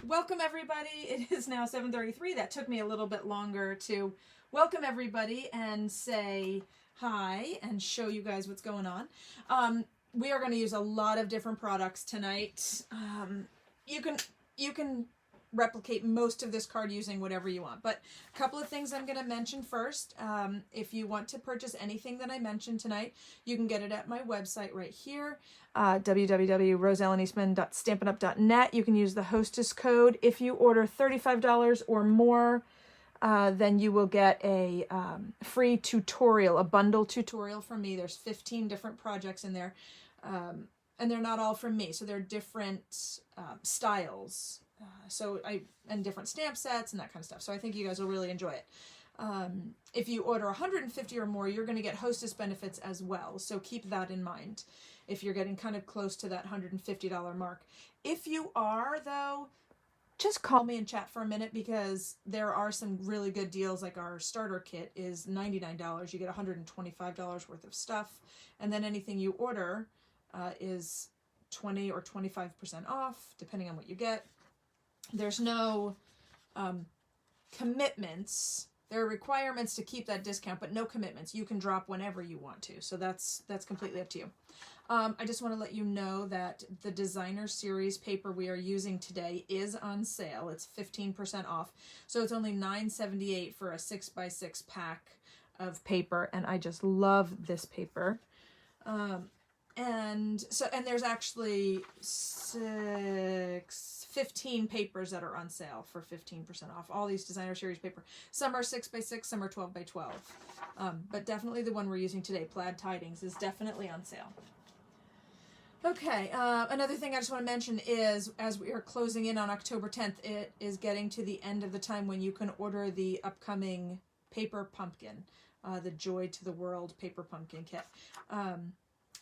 welcome everybody. It is now 7:33. That took me a little bit longer to welcome everybody and say hi and show you guys what's going on. We are going to use a lot of different products tonight. You can replicate most of this card using whatever you want, but a couple of things I'm going to mention first. If you want to purchase anything that I mentioned tonight, you can get it at my website right here, www.roselleneastman.stampinup.net. You can use the hostess code. If you order $35 or more, then you will get a free tutorial, a bundle tutorial from me. There's 15 different projects in there, and they're not all from me, so they're different styles. And different stamp sets and that kind of stuff. So I think you guys will really enjoy it. If you order 150 or more, you're going to get hostess benefits as well. So keep that in mind if you're getting kind of close to that $150 mark. If you are, though, just call me and chat for a minute, because there are some really good deals. Like our starter kit is $99. You get $125 worth of stuff. And then anything you order is 20 or 25% off, depending on what you get. There's no commitments. There are requirements to keep that discount, but no commitments. You can drop whenever you want to. So that's completely up to you. I just want to let you know that the designer series paper we are using today is on sale. It's 15% off. So it's only $9.78 for a 6x6 pack of paper. And I just love this paper. And there's actually 15 papers that are on sale for 15% off. All these designer series paper. Some are 6x6, some are 12x12. But definitely the one we're using today, Plaid Tidings, is definitely on sale. Okay, another thing I just want to mention is, as we are closing in on October 10th, it is getting to the end of the time when you can order the upcoming paper pumpkin, the Joy to the World paper pumpkin kit.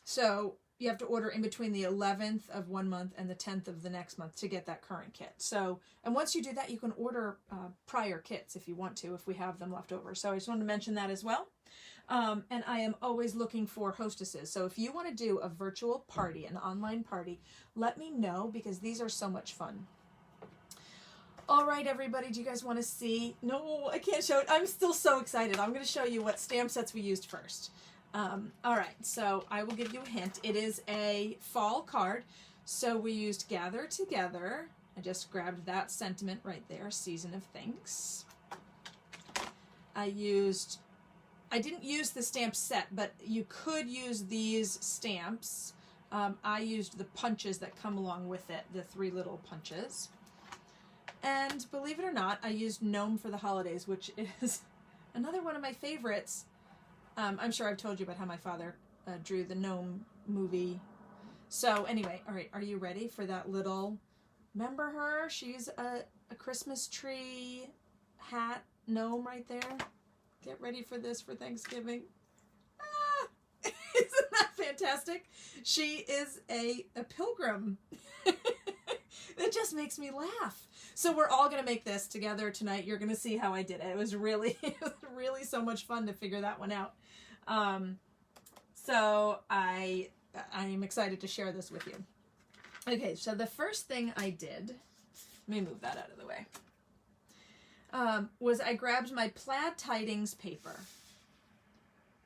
So you have to order in between the 11th of one month and the 10th of the next month to get that current kit. So, and once you do that, you can order prior kits if you want to, if we have them left over. So I just wanted to mention that as well. And I am always looking for hostesses. So if you want to do a virtual party, an online party, let me know, because these are so much fun. All right, everybody, do you guys want to see? No, I can't show it. I'm still so excited. I'm going to show you what stamp sets we used first. All right, so I will give you a hint. It is a fall card. So we used Gather Together. I just grabbed that sentiment right there, Season of Thanks. I didn't use the stamp set, but you could use these stamps. I used the punches that come along with it, the 3 little punches. And believe it or not, I used Gnome for the holidays, which is another one of my favorites. I'm sure I've told you about how my father drew the Gnome movie. So anyway, all right, are you ready for that little, remember her? She's a Christmas tree hat gnome right there. Get ready for this for Thanksgiving. Ah, isn't that fantastic? She is a pilgrim. It just makes me laugh. So we're all going to make this together tonight. You're going to see how I did it. It was really so much fun to figure that one out. So I am excited to share this with you. Okay, so the first thing I did, let me move that out of the way, was I grabbed my Plaid Tidings paper.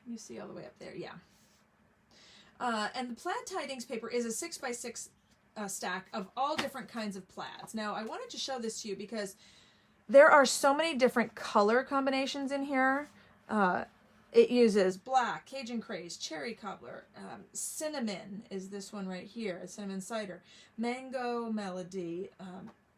Can you see all the way up there? Yeah. And the Plaid Tidings paper is a 6x6 stack of all different kinds of plaids. Now, I wanted to show this to you because there are so many different color combinations in here. It uses black, Cajun Craze, Cherry Cobbler, cinnamon is this one right here, cinnamon cider, mango melody,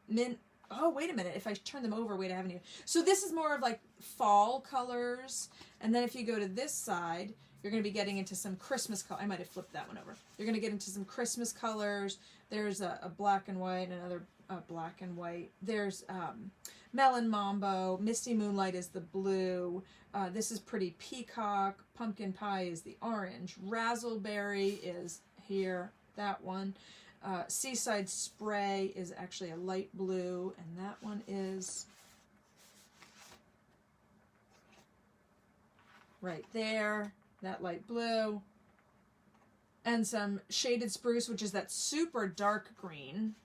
mint. Oh, wait a minute. If I turn them over, wait, I haven't even. So this is more of like fall colors. And then if you go to this side, you're going to be getting into some Christmas color. I might have flipped that one over. You're going to get into some Christmas colors. There's a black and white, another black and white. There's Melon Mambo. Misty Moonlight is the blue. This is Pretty Peacock. Pumpkin Pie is the orange. Razzleberry is here, that one. Seaside Spray is actually a light blue, and that one is right there, that light blue. And some Shaded Spruce, which is that super dark green.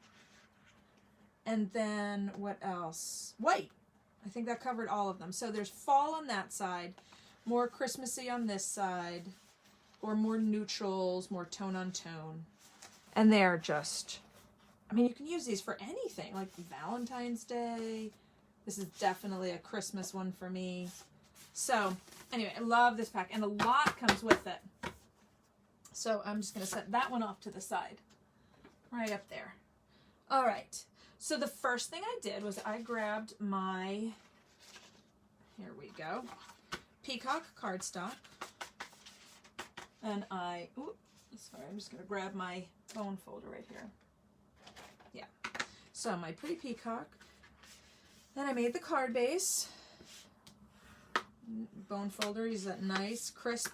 And then what else? White. I think that covered all of them. So there's fall on that side, more Christmassy on this side, or more neutrals, more tone on tone. And they're just, I mean, you can use these for anything, like Valentine's Day. This is definitely a Christmas one for me. So anyway, I love this pack, and a lot comes with it. So I'm just going to set that one off to the side, right up there. All right. So the first thing I did was I grabbed my, here we go, Peacock cardstock. And sorry, I'm just going to grab my bone folder right here. Yeah. So my pretty peacock. Then I made the card base. Bone folder, use that nice crisp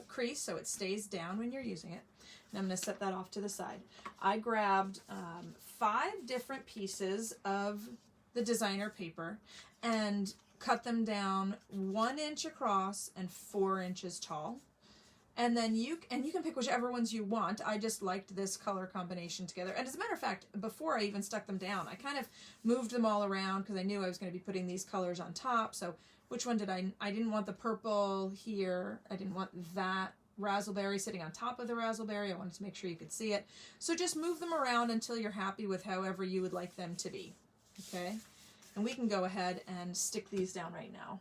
crease so it stays down when you're using it. And I'm going to set that off to the side. I grabbed 5 different pieces of the designer paper and cut them down 1 inch across and 4 inches tall. And then you can pick whichever ones you want. I just liked this color combination together. And as a matter of fact, before I even stuck them down, I kind of moved them all around because I knew I was going to be putting these colors on top. So which one did I didn't want the purple here. I didn't want that raspberry sitting on top of the raspberry. I wanted to make sure you could see it. So just move them around until you're happy with however you would like them to be. Okay? And we can go ahead and stick these down right now.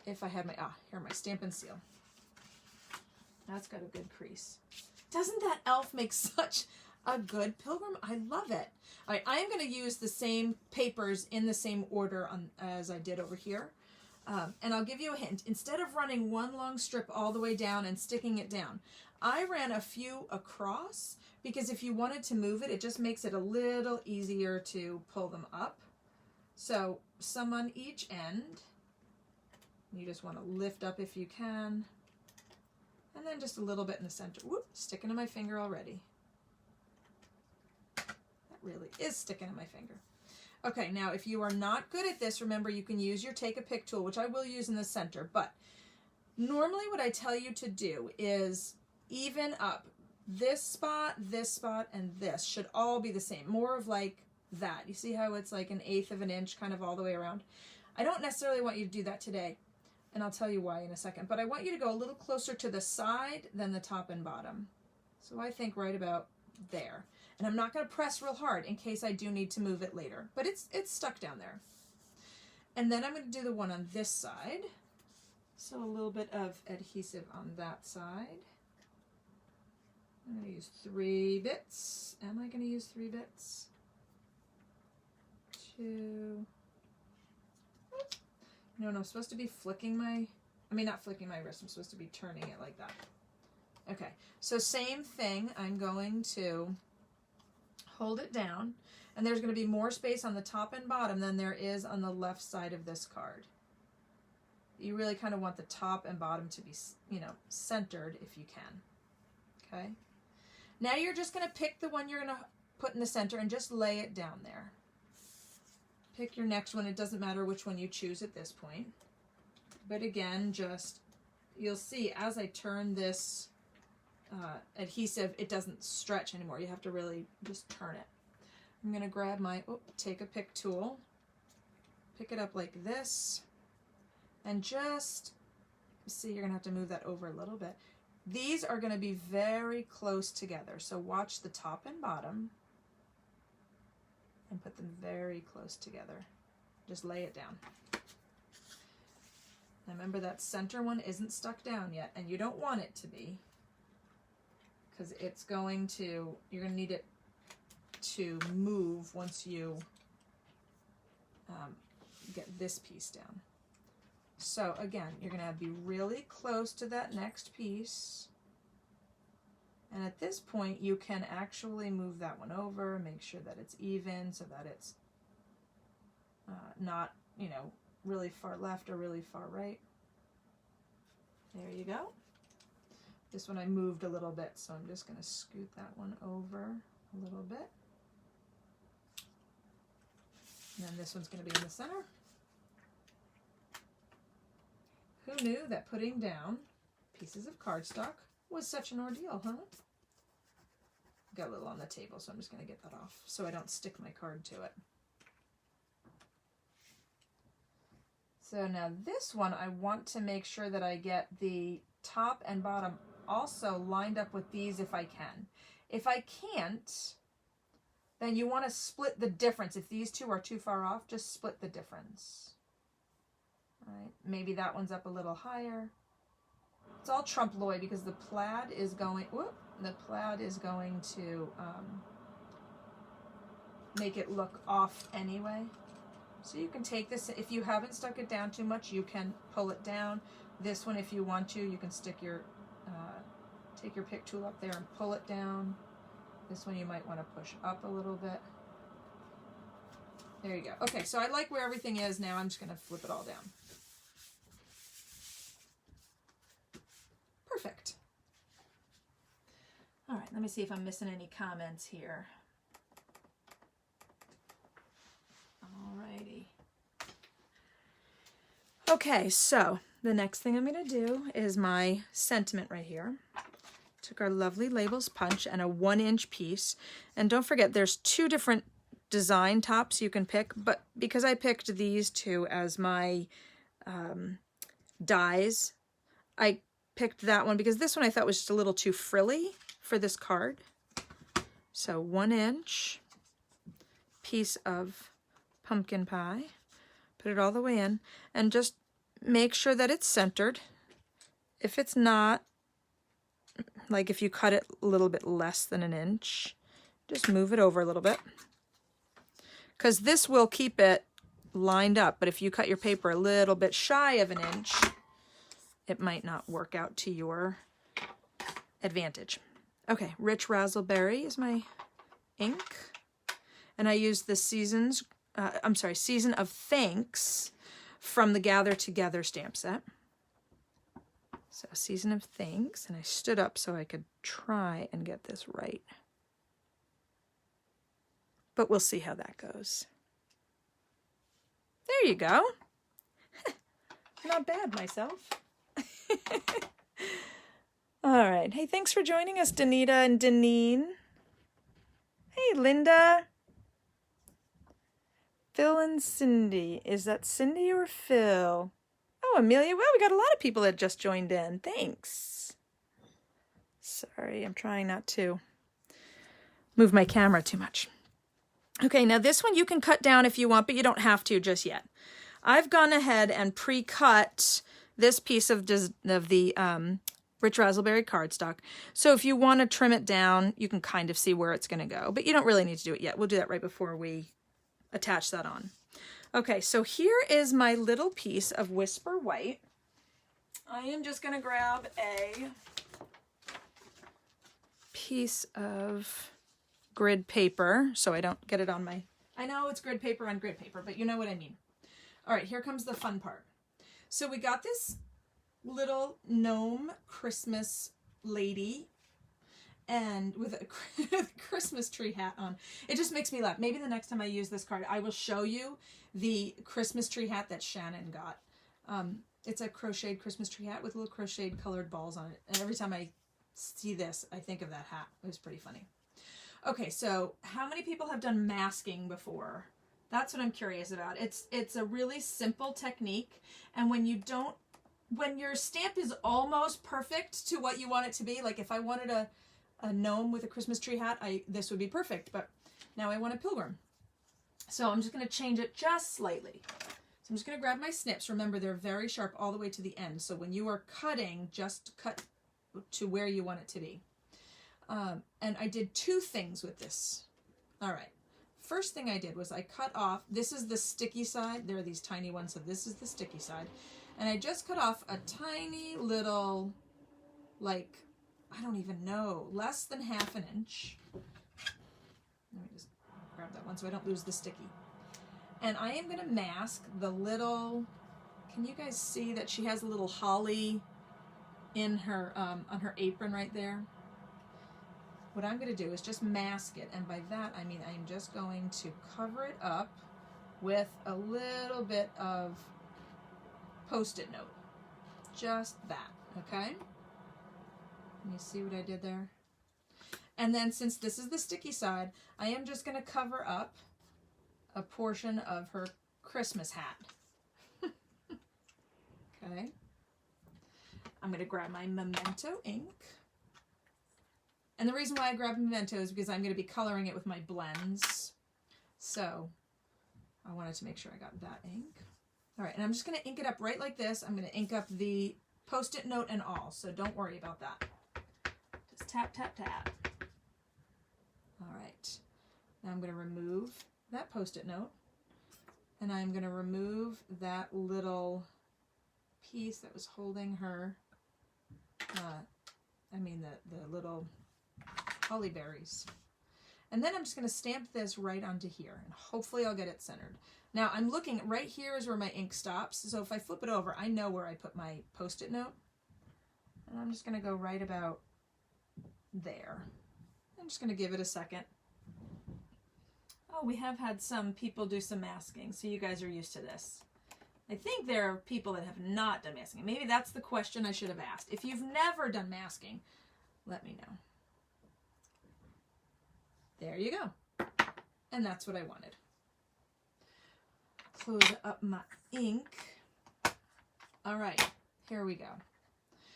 If I had my, here, my Stampin' Seal. That's got a good crease. Doesn't that elf make such a good Pilgrim? I love it. All right, I am going to use the same papers in the same order as I did over here. And I'll give you a hint. Instead of running one long strip all the way down and sticking it down, I ran a few across because if you wanted to move it, it just makes it a little easier to pull them up. So some on each end. You just want to lift up if you can. And then just a little bit in the center. Whoop, sticking to my finger already. That really is sticking to my finger. Okay, now if you are not good at this, remember you can use your take a pick tool, which I will use in the center, but normally what I tell you to do is even up this spot, and this should all be the same. More of like that. You see how it's like 1/8 of an inch kind of all the way around? I don't necessarily want you to do that today. And I'll tell you why in a second. But I want you to go a little closer to the side than the top and bottom. So I think right about there. And I'm not going to press real hard in case I do need to move it later. But it's stuck down there. And then I'm going to do the one on this side. So a little bit of adhesive on that side. I'm going to use 3 bits. Am I going to use 3 bits? 2... No, I'm supposed to be flicking not flicking my wrist, I'm supposed to be turning it like that. Okay, so same thing, I'm going to hold it down, and there's going to be more space on the top and bottom than there is on the left side of this card. You really kind of want the top and bottom to be, centered if you can. Okay? Now you're just going to pick the one you're going to put in the center and just lay it down there. Pick your next one. It doesn't matter which one you choose at this point. But again, you'll see as I turn this adhesive, it doesn't stretch anymore. You have to really just turn it. I'm going to grab my take a pick tool, pick it up like this, and just see, you're going to have to move that over a little bit. These are going to be very close together. So watch the top and bottom. And put them very close together. Just lay it down. Now remember that center one isn't stuck down yet, and you don't want it to be, because it's going to, you're going to need it to move once you get this piece down. So again, you're going to be really close to that next piece. And at this point, you can actually move that one over, make sure that it's even so that it's not, really far left or really far right. There you go. This one I moved a little bit, so I'm just going to scoot that one over a little bit. And then this one's going to be in the center. Who knew that putting down pieces of cardstock was such an ordeal, huh? got a little on the table, so I'm just going to get that off so I don't stick my card to it. So now this one, I want to make sure that I get the top and bottom also lined up with these if I can. If I can't, then you want to split the difference. If these two are too far off, just split the difference. All right, maybe that one's up a little higher. It's all trompe l'oeil because the plaid is going, to make it look off anyway. So you can take this, if you haven't stuck it down too much, you can pull it down. This one, if you want to, you can stick your, take your pick tool up there and pull it down. This one you might want to push up a little bit. There you go. Okay, so I like where everything is now. I'm just going to flip it all down. Perfect. All right, let me see if I'm missing any comments here. Alrighty. Okay, so the next thing I'm going to do is my sentiment right here. Took our lovely labels punch and a 1-inch piece. And don't forget, there's 2 different design tops you can pick, but because I picked these 2 as my dies, I picked that one because this one I thought was just a little too frilly for this card. So 1-inch piece of pumpkin pie, put it all the way in, and just make sure that it's centered. If it's not, like if you cut it a little bit less than 1 inch, just move it over a little bit, because this will keep it lined up. But if you cut your paper a little bit shy of 1 inch, it might not work out to your advantage. Okay, Rich Razzleberry is my ink, and I use the Season of Thanks from the Gather Together stamp set. So Season of Thanks, and I stood up so I could try and get this right. But we'll see how that goes. There you go. Not bad myself. All right. Hey, thanks for joining us, Danita and Deneen. Hey, Linda. Phil and Cindy. Is that Cindy or Phil? Oh, Amelia. Well, we got a lot of people that just joined in. Thanks. Sorry, I'm trying not to move my camera too much. Okay, now this one you can cut down if you want, but you don't have to just yet. I've gone ahead and pre-cut this piece of the Rich Razzleberry cardstock. So if you want to trim it down, you can kind of see where it's going to go, but you don't really need to do it yet. We'll do that right before we attach that on. Okay, so here is my little piece of Whisper White. I am just going to grab a piece of grid paper so I don't get it on my... I know it's grid paper on grid paper, but you know what I mean. All right, here comes the fun part. So we got this little gnome Christmas lady and with a Christmas tree hat on. It just makes me laugh. Maybe the next time I use this card, I will show you the Christmas tree hat that Shannon got. It's a crocheted Christmas tree hat with little crocheted colored balls on it. And every time I see this, I think of that hat. It was pretty funny. Okay, so how many people have done masking before? That's what I'm curious about. It's a really simple technique, and when your stamp is almost perfect to what you want it to be, like if I wanted a gnome with a Christmas tree hat, this would be perfect, but now I want a pilgrim. So I'm just going to change it just slightly. So I'm just going to grab my snips. Remember, they're very sharp all the way to the end, so when you are cutting, just cut to where you want it to be. And I did 2 things with this. All right. First thing I did was I cut off, this is the sticky side. There are these tiny ones, so this is the sticky side. And I just cut off a tiny little, like, I don't even know, less than ½ inch. Let me just grab that one so I don't lose the sticky. And I am going to mask the little, can you guys see that she has a little holly in her, on her apron right there? What I'm going to do is just mask it, and by that I mean I'm just going to cover it up with a little bit of Post-it note. Just that, okay? Can you see what I did there? And then since this is the sticky side, I am just going to cover up a portion of her Christmas hat. Okay. I'm going to grab my Memento ink. And the reason why I grabbed Memento is because I'm going to be coloring it with my blends. So I wanted to make sure I got that ink. All right, and I'm just going to ink it up right like this. I'm going to ink up the Post-it note and all, so don't worry about that. Just tap, tap, tap. All right. Now I'm going to remove that Post-it note. And I'm going to remove that little piece that was holding her, the little holly berries. And then I'm just going to stamp this right onto here, and hopefully I'll get it centered. Now I'm looking, right here is where my ink stops, so if I flip it over, I know where I put my Post-it note. And I'm just going to go right about there. I'm just going to give it a second. Oh, we have had some people do some masking, so you guys are used to this. I think there are people that have not done masking. Maybe that's the question I should have asked. If you've never done masking, let me know. There you go. And that's what I wanted. Close up my ink. All right, here we go.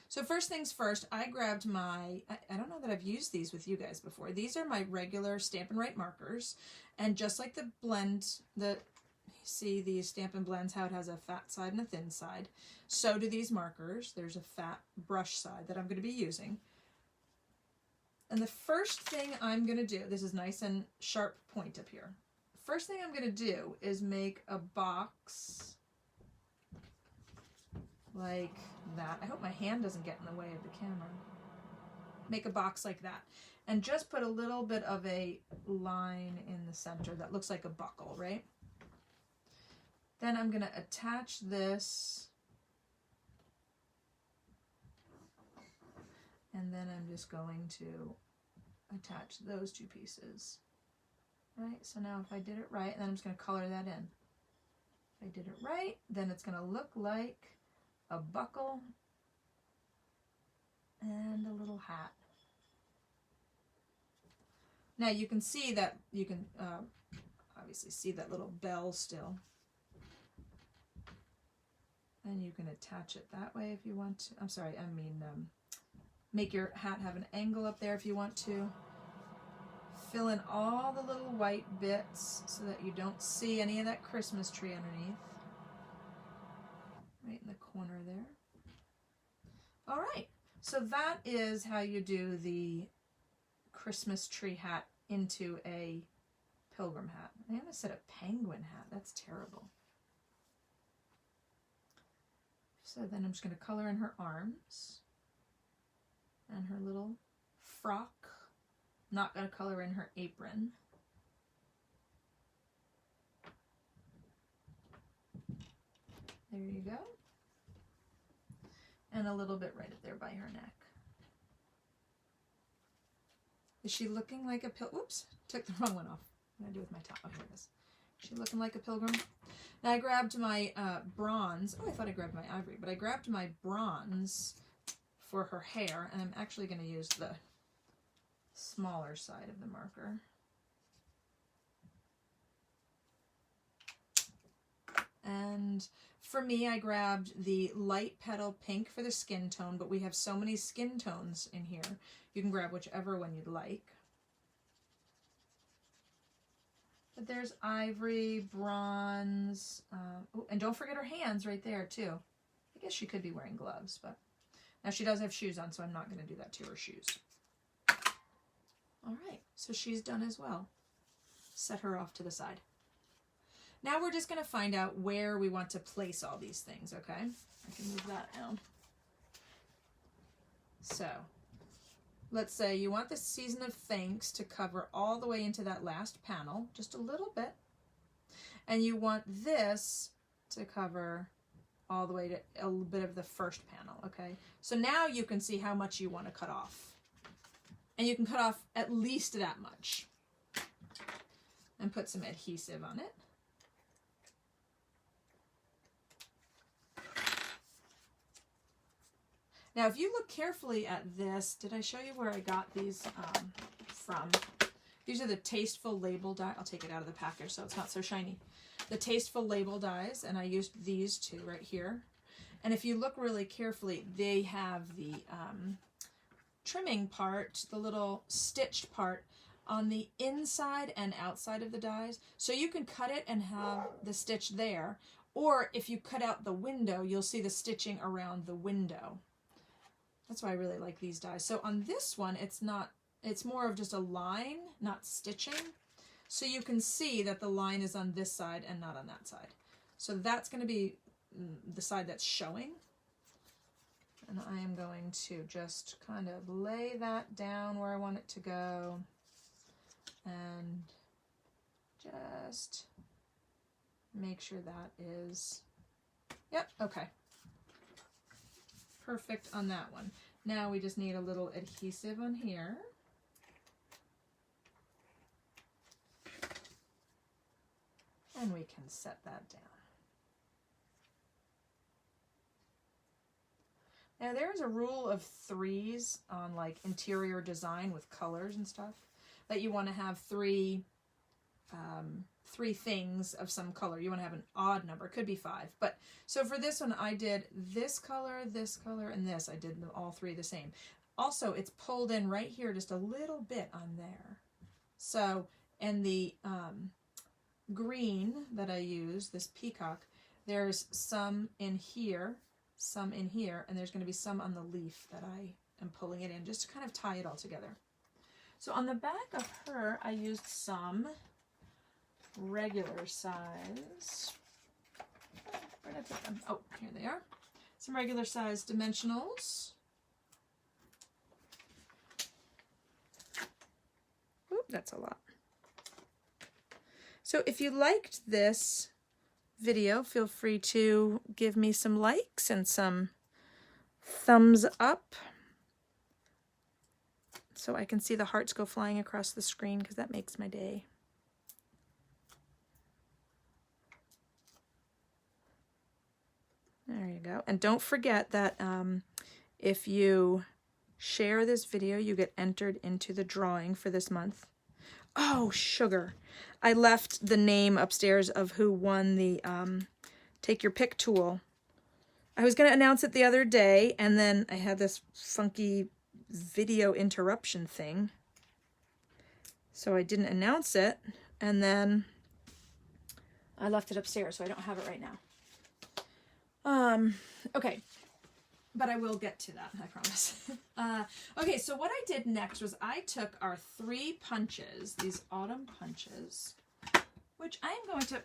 So first things first, I grabbed my, I don't know that I've used these with you guys before. These are my regular Stampin' Write markers. And just like the blend, you see the Stampin' Blends, how it has a fat side and a thin side. So do these markers. There's a fat brush side that I'm going to be using. And the first thing I'm going to do, this is nice and sharp point up here. First thing I'm going to do is make a box like that. I hope my hand doesn't get in the way of the camera. Make a box like that. And just put a little bit of a line in the center that looks like a buckle, right? Then I'm going to attach this. And then I'm just going to attach those two pieces. Right? So now if I did it right, then I'm just going to color that in. If I did it right, then it's going to look like a buckle and a little hat. Now you can see that, you can obviously see that little bell still. And you can attach it that way if you want to. I'm sorry, make your hat have an angle up there if you want to. Fill in all the little white bits so that you don't see any of that Christmas tree underneath. Right in the corner there. All right, so that is how you do the Christmas tree hat into a pilgrim hat. I almost said a penguin hat. That's terrible. So then I'm just going to color in her arms and her little frock. Not going to color in her apron. There you go. And a little bit right up there by her neck. Is she looking like a Oops, took the wrong one off. What did I do with my top? Oh, here it is. Is she looking like a pilgrim? Now I grabbed my bronze. Oh, I thought I grabbed my ivory, but I grabbed my bronze for her hair, and I'm actually going to use the smaller side of the marker. And for me, I grabbed the light petal pink for the skin tone, but we have so many skin tones in here. You can grab whichever one you'd like. But there's ivory, bronze, oh, and don't forget her hands right there too. I guess she could be wearing gloves, but now she does have shoes on, so I'm not going to do that to her shoes. All right, so she's done as well. Set her off to the side. Now we're just going to find out where we want to place all these things, okay? I can move that now. So, let's say you want the Season of Thanks to cover all the way into that last panel, just a little bit. And you want this to cover all the way to a little bit of the first panel, okay? So now you can see how much you want to cut off. And you can cut off at least that much. And put some adhesive on it. Now, if you look carefully at this, did I show you where I got these from? These are the Tasteful Label die. I'll take it out of the package so it's not so shiny. The Tasteful Label dies, and I used these two right here. And if you look really carefully, they have the trimming part, the little stitched part, on the inside and outside of the dies. So you can cut it and have the stitch there. Or if you cut out the window, you'll see the stitching around the window. That's why I really like these dies. So on this one, it's more of just a line, not stitching. So you can see that the line is on this side and not on that side. So that's going to be the side that's showing. And I am going to just kind of lay that down where I want it to go. And just make sure that is, yep, okay. Perfect on that one. Now we just need a little adhesive on here. And we can set that down. Now there's a rule of threes on like interior design with colors and stuff, that you want to have three things of some color. You want to have an odd number. It could be 5. But so for this one, I did this color, and this. I did them all 3 the same. Also, it's pulled in right here just a little bit on there. So, and the green that I use, this peacock, there's some in here, and there's going to be some on the leaf that I am pulling it in just to kind of tie it all together. So on the back of her, I used some regular size. Where did I put them? Oh, here they are. Some regular size dimensionals. Oop, that's a lot. So if you liked this video, feel free to give me some likes and some thumbs up, so I can see the hearts go flying across the screen, because that makes my day. There you go. And don't forget that if you share this video, you get entered into the drawing for this month. Oh, sugar. I left the name upstairs of who won the Take Your Pick tool. I was going to announce it the other day, and then I had this funky video interruption thing, so I didn't announce it, and then I left it upstairs, so I don't have it right now. Okay, but I will get to that, I promise. Okay, so what I did next was I took our 3 punches, these autumn punches, which I am going to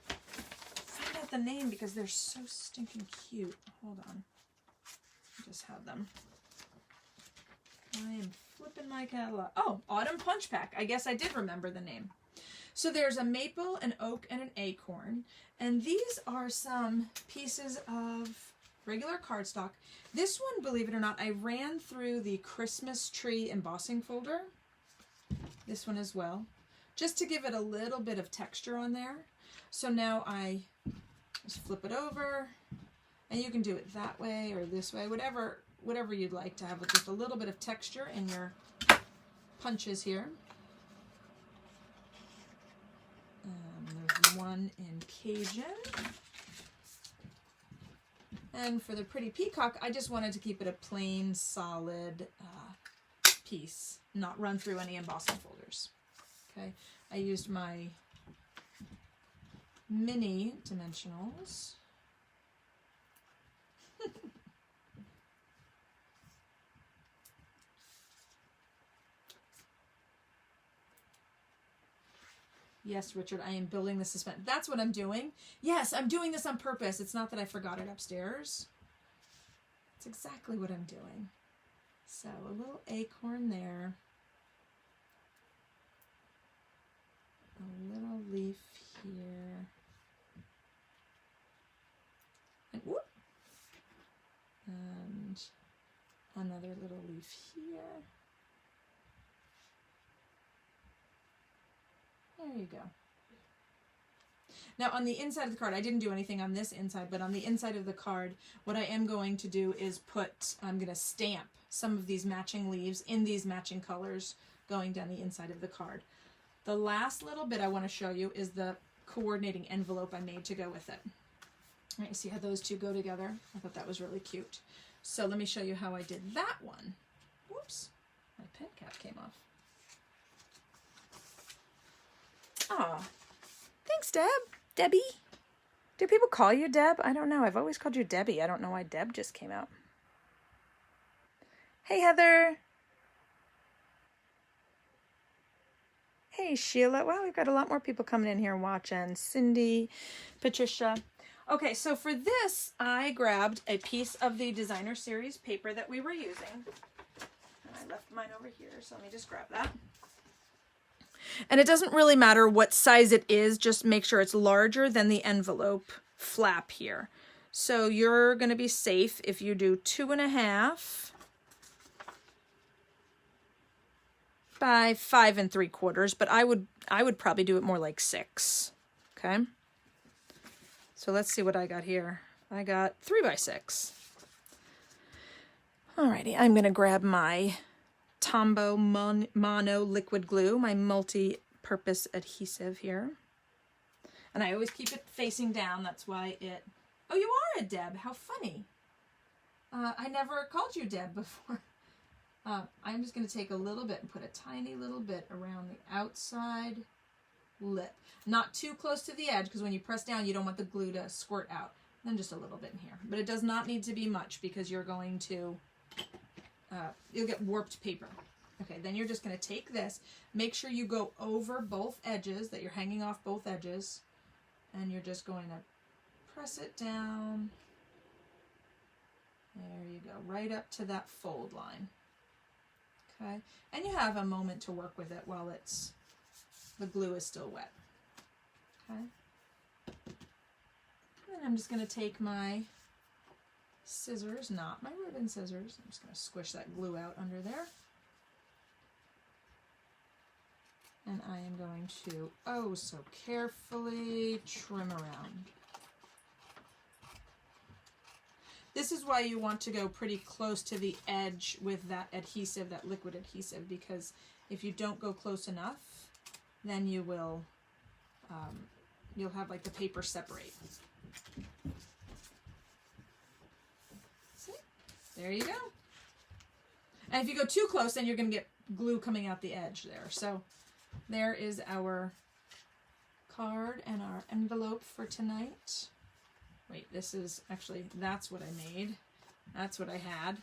find out the name because they're so stinking cute. Hold on. I just have them. I am flipping my catalog. Oh, Autumn Punch Pack. I guess I did remember the name. So there's a maple, an oak, and an acorn. And these are some pieces of regular cardstock. This one, believe it or not, I ran through the Christmas tree embossing folder. This one as well, just to give it a little bit of texture on there. So now I just flip it over, and you can do it that way or this way, whatever you'd like to have just a little bit of texture in your punches here. There's one in Cajun. And for the pretty peacock, I just wanted to keep it a plain, solid piece, not run through any embossing folders. Okay, I used my mini dimensionals. Yes, Richard, I am building the suspense. That's what I'm doing. Yes, I'm doing this on purpose. It's not that I forgot it upstairs. It's exactly what I'm doing. So a little acorn there. A little leaf here. And whoop. And another little leaf here. There you go. Now on the inside of the card, I didn't do anything on this inside, but on the inside of the card, what I am going to do is I'm going to stamp some of these matching leaves in these matching colors going down the inside of the card. The last little bit I want to show you is the coordinating envelope I made to go with it. All right, you see how those two go together? I thought that was really cute. So let me show you how I did that one. Whoops, my pen cap came off. Aw, thanks, Deb. Debbie. Do people call you Deb? I don't know. I've always called you Debbie. I don't know why Deb just came out. Hey, Heather. Hey, Sheila. Wow, we've got a lot more people coming in here watching. Cindy, Patricia. Okay, so for this, I grabbed a piece of the designer series paper that we were using. And I left mine over here, so let me just grab that. And it doesn't really matter what size it is, just make sure it's larger than the envelope flap here. So you're going to be safe if you do 2.5 by 5 3/4, but I would probably do it more like 6. Okay. So let's see what I got here. I got 3 by 6. Alrighty, I'm going to grab my Tombow Mono liquid glue, my multi-purpose adhesive here. And I always keep it facing down. That's why it... Oh, you are a Deb. How funny. I never called you Deb before. I'm just going to take a little bit and put a tiny little bit around the outside lip. Not too close to the edge, because when you press down, you don't want the glue to squirt out. Then just a little bit in here. But it does not need to be much, because you're going to... you'll get warped paper. Okay, then you're just going to take this. Make sure you go over both edges, that you're hanging off both edges. And you're just going to press it down. There you go, right up to that fold line. Okay, and you have a moment to work with it while the glue is still wet. Okay, and I'm just going to take my scissors, not my ribbon scissors. I'm just going to squish that glue out under there. And I am going to, oh so carefully, trim around. This is why you want to go pretty close to the edge with that adhesive, that liquid adhesive, because if you don't go close enough, then you will, you'll have like the paper separate. See? There you go. And if you go too close, then you're going to get glue coming out the edge there. So there is our card and our envelope for tonight. Wait, this is actually, that's what I made. That's what I had.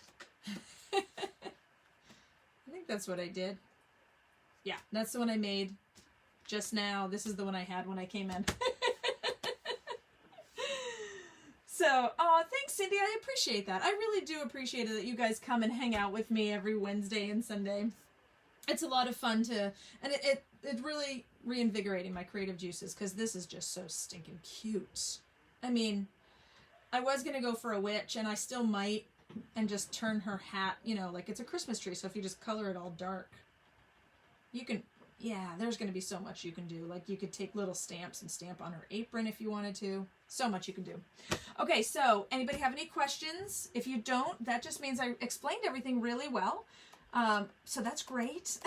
I think that's what I did. Yeah, that's the one I made just now. This is the one I had when I came in. So, oh, thanks, Cindy. I appreciate that. I really do appreciate it that you guys come and hang out with me every Wednesday and Sunday. It's a lot of fun to, and it's really reinvigorating my creative juices, because this is just so stinking cute. I mean, I was going to go for a witch, and I still might, and just turn her hat, you know, like it's a Christmas tree, so if you just color it all dark, you can, yeah, there's going to be so much you can do. Like, you could take little stamps and stamp on her apron if you wanted to. So much you can do. Okay, so anybody have any questions? If you don't, that just means I explained everything really well. So that's great.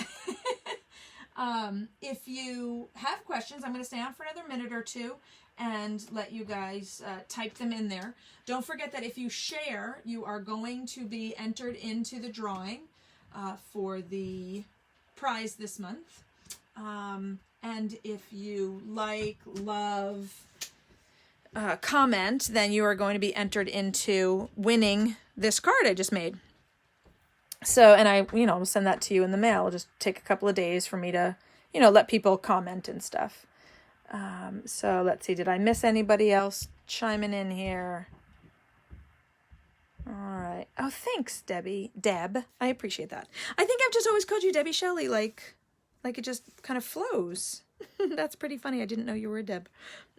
If you have questions, I'm going to stay on for another minute or two and let you guys type them in there. Don't forget that if you share, you are going to be entered into the drawing for the prize this month. And if you like, love, comment, then you are going to be entered into winning this card I just made. So, and I, you know, will send that to you in the mail. It'll just take a couple of days for me to, you know, let people comment and stuff. So let's see, did I miss anybody else chiming in here? All right. Oh, thanks, Debbie. Deb. I appreciate that. I think I've just always called you Debbie Shelley, like it just kind of flows. That's pretty funny. I didn't know you were a Deb.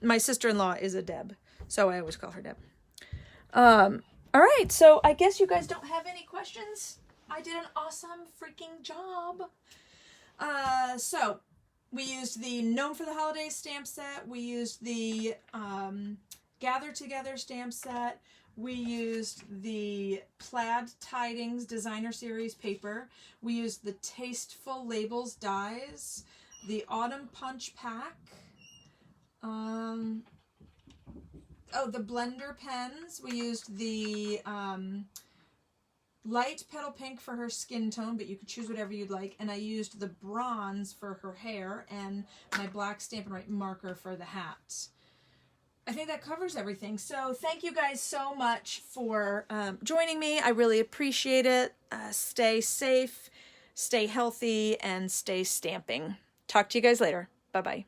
My sister-in-law is a Deb, so I always call her Deb. All right, so I guess you guys don't have any questions. I did an awesome freaking job. So We used the Gnome for the Holidays stamp set. We used the Gather Together stamp set. We used the Plaid Tidings Designer Series paper. We used the Tasteful Labels dies. The Autumn Punch pack. Oh, the Blender pens. We used the light petal pink for her skin tone, but you could choose whatever you'd like. And I used the bronze for her hair and my black Stampin' Write marker for the hat. I think that covers everything. So thank you guys so much for joining me. I really appreciate it. Stay safe, stay healthy, and stay stamping. Talk to you guys later. Bye-bye.